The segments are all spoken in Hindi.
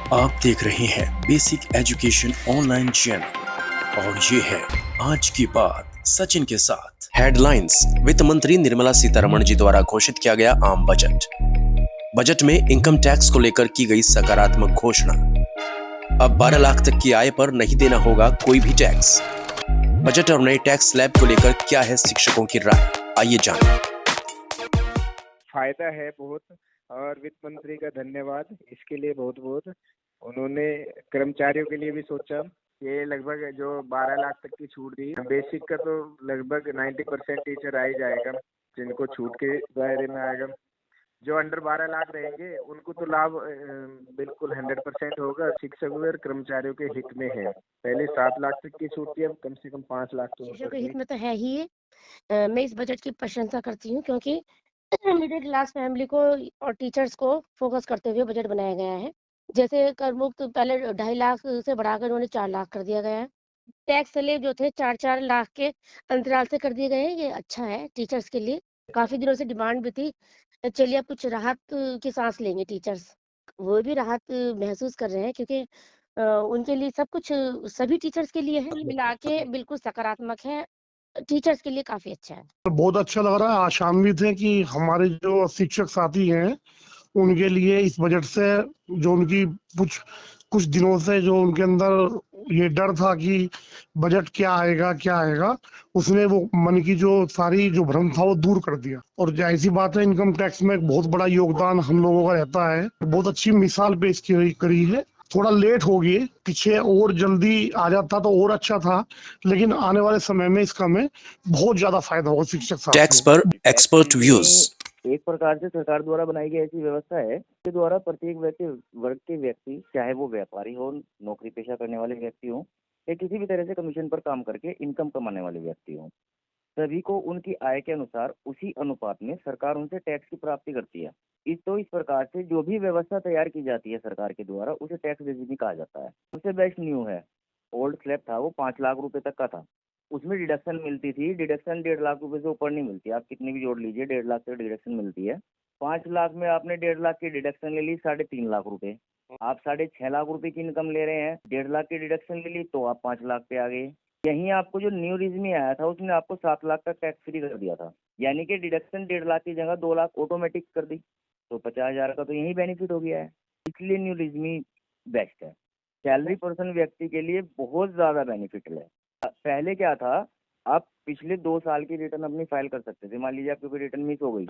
आप देख रहे हैं बेसिक एजुकेशन ऑनलाइन चैनल और ये है आज की बात सचिन के साथ। हेडलाइंस। वित्त मंत्री निर्मला सीतारमण जी द्वारा घोषित किया गया आम बजट। बजट में इनकम टैक्स को लेकर की गई सकारात्मक घोषणा। अब 12 लाख तक की आय पर नहीं देना होगा कोई भी टैक्स। बजट और नए टैक्स स्लैब को लेकर क्या है शिक्षकों की राय, आइए जानें। फायदा है बहुत और वित्त मंत्री का धन्यवाद इसके लिए बहुत बहुत। उन्होंने कर्मचारियों के लिए भी सोचा। ये लगभग जो 12 लाख तक की छूट दी, बेसिक का तो लगभग 90% टीचर आ ही जाएगा जिनको छूट के दायरे में आएगा। जो अंडर 12 लाख रहेंगे उनको तो लाभ बिल्कुल 100% होगा। शिक्षकों और कर्मचारियों के हित में है। पहले 7 लाख तक की छूट थी, अब कम से कम 5 लाख तो शिक्षकों के हित में तो है ही ये। मैं इस बजट की प्रशंसा करती हूँ क्योंकि मिडिल क्लास फैमिली को और टीचर्स को फोकस करते हुए बजट बनाया गया है। जैसे कर मुक्त पहले 2.5 लाख से बढ़ाकर उन्होंने 4 लाख कर दिया गया है। टैक्स स्लैब जो थे 4-4 लाख के अंतराल से कर दिए गए हैं। ये अच्छा है टीचर्स के लिए। काफी दिनों से डिमांड भी थी। चलिए अब कुछ राहत की सांस लेंगे टीचर्स। वो भी राहत महसूस कर रहे हैं क्योंकि उनके लिए सब कुछ सभी टीचर्स के लिए है। मिला के बिल्कुल सकारात्मक है। टीचर्स के लिए काफी अच्छा है। बहुत अच्छा लग रहा है। आशान्वित है कि हमारे जो शिक्षक साथी हैं उनके लिए इस बजट से जो उनकी कुछ कुछ दिनों से जो उनके अंदर ये डर था कि बजट क्या आएगा, उसने वो मन की जो सारी जो भ्रम था वो दूर कर दिया। और जाहिर सी बात है, इनकम टैक्स में एक बहुत बड़ा योगदान हम लोगों का रहता है। बहुत अच्छी मिसाल पेश करी है। थोड़ा लेट हो गई, पीछे और जल्दी आ जाता तो और अच्छा था, लेकिन आने वाले समय में इसका में बहुत ज्यादा फायदा होगा शिक्षक टैक्स साथियों पर एक्सपर्ट व्यूज। एक प्रकार से सरकार द्वारा बनाई गई ऐसी व्यवस्था है के द्वारा प्रत्येक वर्ग के व्यक्ति, चाहे वो व्यापारी हो, नौकरी पेशा करने वाले व्यक्ति हो या किसी भी तरह से कमीशन पर काम करके इनकम कमाने वाले व्यक्ति हो, सभी को उनकी आय के अनुसार उसी अनुपात में सरकार उनसे टैक्स की प्राप्ति करती है। इस प्रकार से जो भी व्यवस्था तैयार की जाती है सरकार के द्वारा उसे टैक्स रेजिमी कहा जाता है। सबसे बेस्ट न्यू है। ओल्ड स्लैब था वो 5 लाख रुपए तक का था, उसमें डिडक्शन मिलती थी। डिडक्शन 1.5 लाख रुपए से ऊपर नहीं मिलती। आप कितने भी जोड़ लीजिए 1.5 लाख तक डिडक्शन मिलती है। 5 लाख में आपने 1.5 लाख की डिडक्शन ले ली, 3.5 लाख रुपए। आप 6.5 लाख रुपए की इनकम ले रहे हैं, 1.5 लाख की डिडक्शन ले ली तो आप 5 लाख पे आ गए। यहीं आपको जो न्यू रिज्मी आया था उसने आपको 7 लाख का टैक्स फ्री कर दिया था, यानी कि डिडक्शन 1.5 लाख की जगह 2 लाख ऑटोमेटिक कर दी, तो 50,000 का तो यही बेनिफिट हो गया है। इसलिए न्यू रिज्मी बेस्ट है। सैलरी पर्सन व्यक्ति के लिए बहुत ज्यादा बेनिफिट है। पहले क्या था, आप पिछले 2 साल की रिटर्न अपनी फाइल कर सकते थे। मान लीजिए आपकी कोई रिटर्न मिस हो गई,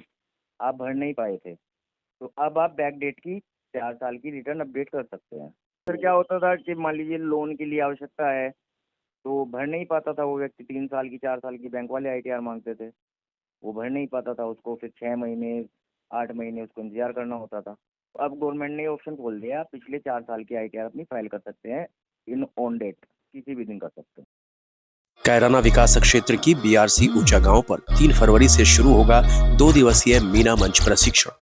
आप भर नहीं पाए थे, तो अब आप बैक डेट की 4 साल की रिटर्न अपडेट कर सकते हैं। फिर क्या होता था कि मान लीजिए लोन के लिए आवश्यकता है तो भर नहीं पाता था वो व्यक्ति, 3 साल की 4 साल की बैंक वाले ITR मांगते थे, वो भर नहीं पाता था, उसको फिर 6 महीने 8 महीने उसको इंतजार करना होता था। अब गवर्नमेंट ने ऑप्शन खोल दिया, आप पिछले 4 साल की ITR अपनी फाइल कर सकते हैं इन ऑन डेट, किसी भी दिन कर सकते हैं। कैराना विकास क्षेत्र की BRC ऊंचा गांव पर 3 फरवरी से शुरू होगा 2 दिवसीय मीना मंच प्रशिक्षण।